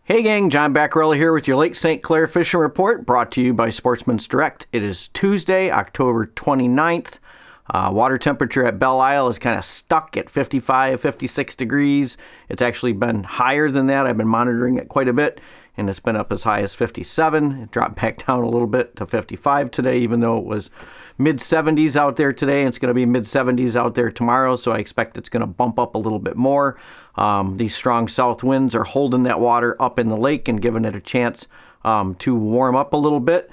Hey gang, John Baccarella here with your Lake St. Clair Fishing Report, brought to you by Sportsmen's Direct. It is Tuesday, October 29th. Water temperature at Belle Isle is kind of stuck at 55, 56 degrees. It's actually been higher than that. I've been monitoring it quite a bit, and it's been up as high as 57. It dropped back down a little bit to 55 today, even though it was mid-70s out there today. It's going to be mid-70s out there tomorrow, so I expect it's going to bump up a little bit more. These strong south winds are holding that water up in the lake and giving it a chance to warm up a little bit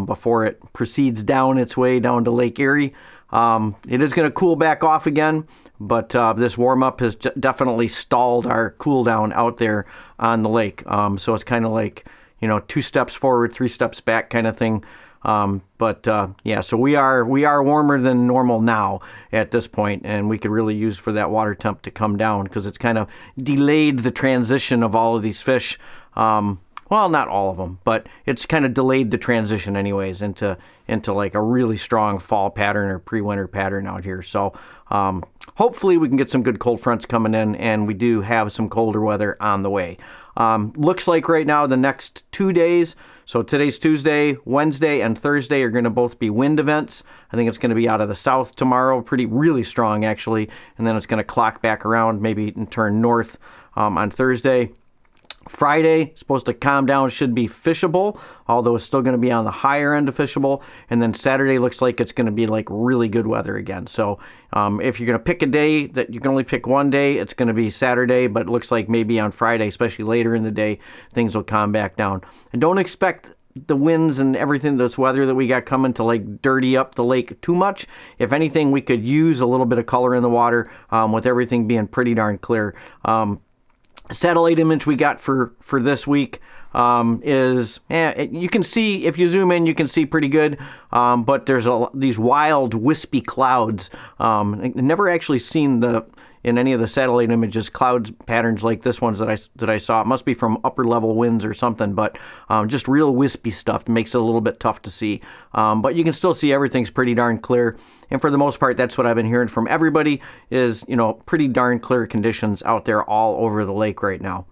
before it proceeds down its way down to Lake Erie. It is going to cool back off again, but this warm-up has definitely stalled our cool down out there on the lake. So it's kind of like, 2 steps forward, 3 steps back kind of thing. So we are warmer than normal now at this point, and we could really use for that water temp to come down, because it's kind of delayed the transition of all of these fish. Well, not all of them, but it's kind of delayed the transition anyways into like a really strong fall pattern or pre-winter pattern out here. So hopefully we can get some good cold fronts coming in, and we do have some colder weather on the way. Looks like right now the next 2 days, so today's Tuesday, Wednesday, and Thursday are going to both be wind events. I think it's going to be out of the south tomorrow, really strong actually, and then it's going to clock back around maybe and turn north on Thursday. Friday, supposed to calm down, should be fishable, although it's still going to be on the higher end of fishable. And then Saturday looks like it's going to be like really good weather again. So if you're going to pick a day that you can only pick one day, it's going to be Saturday, but it looks like maybe on Friday, especially later in the day, things will calm back down. And don't expect the winds and everything, this weather that we got coming, to like dirty up the lake too much. If anything, we could use a little bit of color in the water with everything being pretty darn clear. Satellite image we got for this week is, you can see, if you zoom in, you can see pretty good, but there's these wild wispy clouds. I've never actually seen in any of the satellite images clouds patterns like this ones that I saw. It must be from upper level winds or something, but just real wispy stuff makes it a little bit tough to see. But you can still see everything's pretty darn clear. And for the most part, that's what I've been hearing from everybody is, pretty darn clear conditions out there all over the lake right now.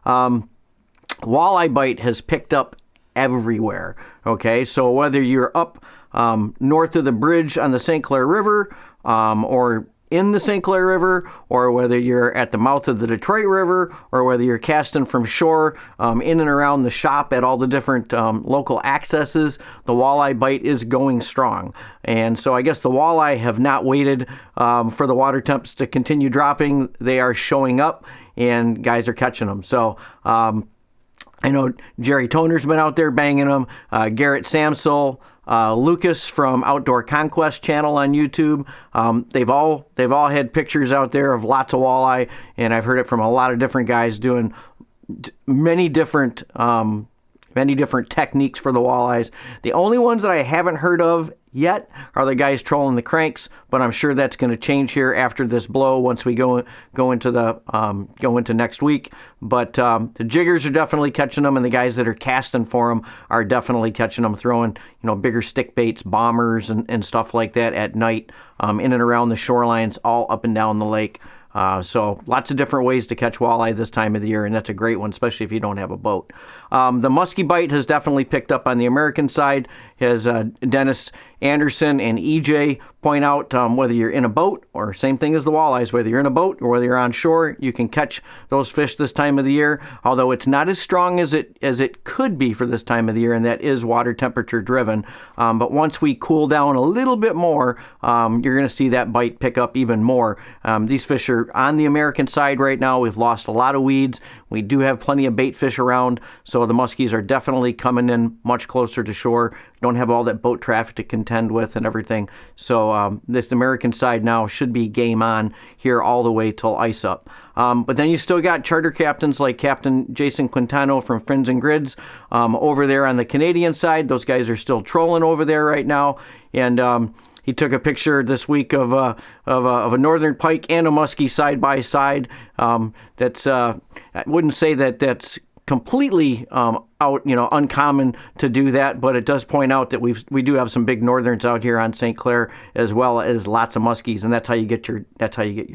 Walleye bite has picked up everywhere. Okay, so whether you're up north of the bridge on the St. Clair River, or in the St. Clair River, or whether you're at the mouth of the Detroit River, or whether you're casting from shore in and around the shop at all the different local accesses, the walleye bite is going strong. And so I guess the walleye have not waited for the water temps to continue dropping. They are showing up, and guys are catching them. So I know Jerry Toner's been out there banging them, Garrett Samsel, Lucas from Outdoor Conquest channel on YouTube. They've all had pictures out there of lots of walleye, and I've heard it from a lot of different guys doing many different techniques for the walleyes. The only ones that I haven't heard of yet are the guys trolling the cranks, but I'm sure that's going to change here after this blow once we go into next week. But the jiggers are definitely catching them, and the guys that are casting for them are definitely catching them, throwing bigger stick baits, bombers, and stuff like that at night in and around the shorelines, all up and down the lake. So lots of different ways to catch walleye this time of the year, and that's a great one, especially if you don't have a boat. The muskie bite has definitely picked up on the American side, as Dennis Anderson and EJ point out. Whether you're in a boat, or same thing as the walleyes, whether you're in a boat or whether you're on shore, you can catch those fish this time of the year, although it's not as strong as it could be for this time of the year, and that is water temperature driven. But once we cool down a little bit more, you're going to see that bite pick up even more. These fish are on the American side right now. We've lost a lot of weeds. We do have plenty of bait fish around, so the muskies are definitely coming in much closer to shore. Don't have all that boat traffic to contend with and everything. So this American side now should be game on here all the way till ice up. But then you still got charter captains like Captain Jason Quintano from Fins and Grids over there on the Canadian side. Those guys are still trolling over there right now. And he took a picture this week of a northern pike and a muskie side by side. That's I wouldn't say that's completely uncommon to do that, but it does point out that we do have some big northerns out here on St. Clair, as well as lots of muskies, and that's how you get your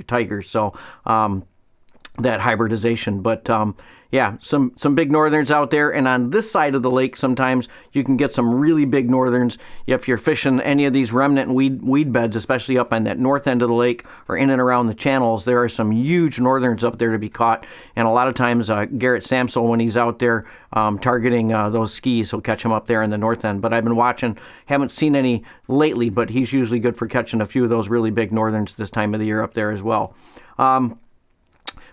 tigers. So that hybridization. But Yeah, some big northerns out there, and on this side of the lake, sometimes you can get some really big northerns if you're fishing any of these remnant weed beds, especially up on that north end of the lake or in and around the channels. There are some huge northerns up there to be caught, and a lot of times Garrett Samsel, when he's out there targeting those skis, he'll catch them up there in the north end. But I've been watching, haven't seen any lately, but he's usually good for catching a few of those really big northerns this time of the year up there as well.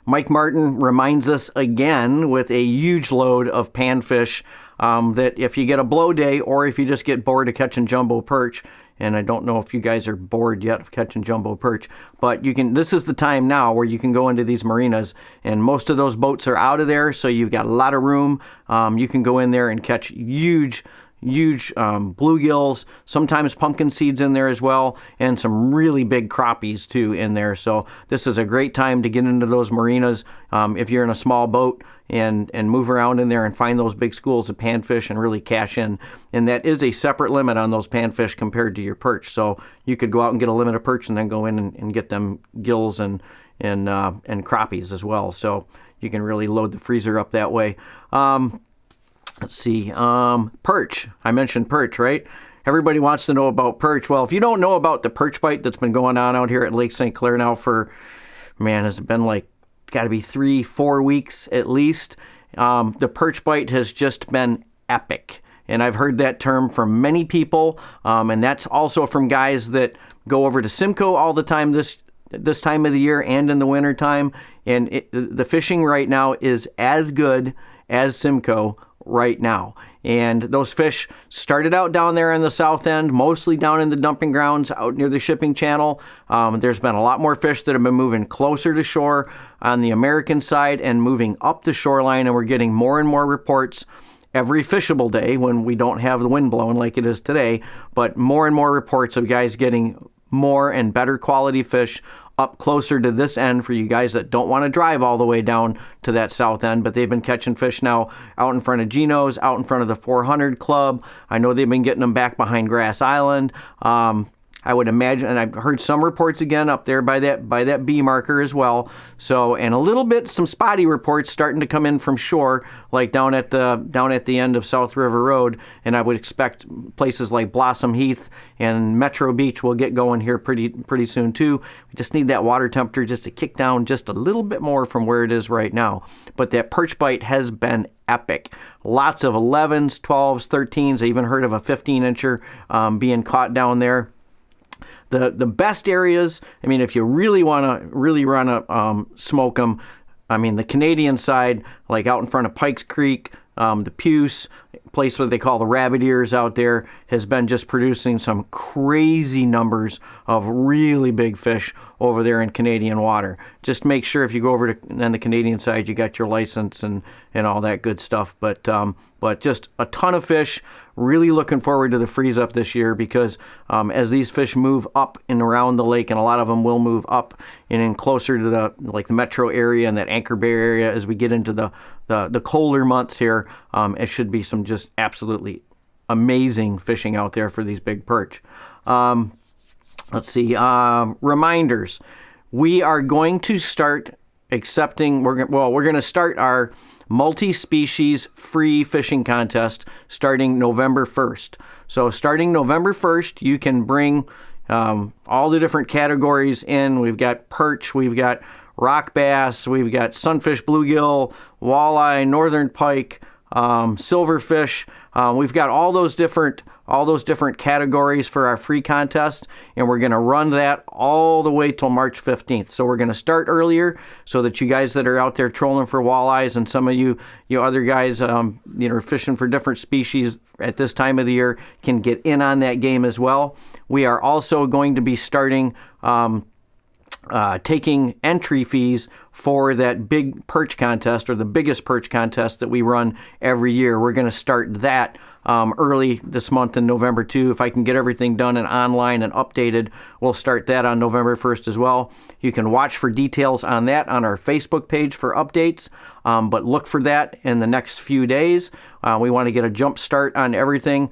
Mike Martin reminds us again with a huge load of panfish that if you get a blow day or if you just get bored of catching jumbo perch, and I don't know if you guys are bored yet of catching jumbo perch, but you can. This is the time now where you can go into these marinas, and most of those boats are out of there, so you've got a lot of room. You can go in there and catch huge bluegills, sometimes pumpkin seeds in there as well, and some really big crappies too in there. So this is a great time to get into those marinas if you're in a small boat and move around in there and find those big schools of panfish and really cash in. And that is a separate limit on those panfish compared to your perch. So you could go out and get a limit of perch and then go in and get them gills and crappies as well. So you can really load the freezer up that way. Let's see, perch. I mentioned perch, right? Everybody wants to know about perch. Well, if you don't know about the perch bite that's been going on out here at Lake St. Clair now for, has it been like, got to be 3-4 weeks at least. The perch bite has just been epic. And I've heard that term from many people. And that's also from guys that go over to Simcoe all the time this time of the year and in the winter time. And the fishing right now is as good as Simcoe right now. And those fish started out down there in the south end, mostly down in the dumping grounds out near the shipping channel. There's been a lot more fish that have been moving closer to shore on the American side and moving up the shoreline, and we're getting more and more reports every fishable day when we don't have the wind blowing like it is today, but more and more reports of guys getting more and better quality fish up closer to this end for you guys that don't want to drive all the way down to that south end, but they've been catching fish now out in front of Gino's, out in front of the 400 Club. I know they've been getting them back behind Grass Island. I would imagine, and I've heard some reports again up there by that B marker as well. So, and a little bit, some spotty reports starting to come in from shore, like down at the end of South River Road. And I would expect places like Blossom Heath and Metro Beach will get going here pretty soon too. We just need that water temperature just to kick down just a little bit more from where it is right now. But that perch bite has been epic. Lots of 11s, 12s, 13s. I even heard of a 15-incher being caught down there. The best areas, if you really want to smoke them, the Canadian side, like out in front of Pikes Creek, the Puce, place what they call the rabbit ears out there, has been just producing some crazy numbers of really big fish over there in Canadian water. Just make sure if you go over to on the Canadian side, you got your license and all that good stuff. But just a ton of fish. Really looking forward to the freeze up this year because as these fish move up and around the lake, and a lot of them will move up and in closer to the metro area and that Anchor Bay area as we get into the colder months here, it should be some just absolutely amazing fishing out there for these big perch. Let's see, reminders. We are going to start accepting, we're going to start our multi-species free fishing contest starting November 1st. So starting November 1st, you can bring all the different categories in. We've got perch, we've got rock bass, we've got sunfish, bluegill, walleye, northern pike, silverfish. We've got all those different categories for our free contest, and we're going to run that all the way till March 15th. So we're going to start earlier so that you guys that are out there trolling for walleyes and some of you other guys fishing for different species at this time of the year can get in on that game as well. We are also going to be starting taking entry fees for that big perch contest, or the biggest perch contest that we run every year. We're going to start that early this month in November too. If I can get everything done and online and updated, we'll start that on November 1st as well. You can watch for details on that on our Facebook page for updates, but look for that in the next few days. We want to get a jump start on everything,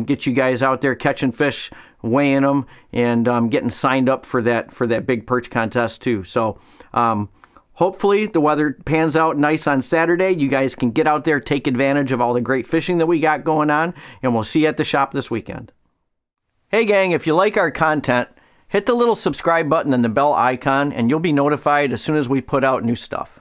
get you guys out there catching fish, weighing them, and getting signed up for that big perch contest too. So Hopefully the weather pans out nice on Saturday. You guys can get out there, take advantage of all the great fishing that we got going on, and we'll see you at the shop this weekend. Hey gang, if you like our content, hit the little subscribe button and the bell icon, and you'll be notified as soon as we put out new stuff.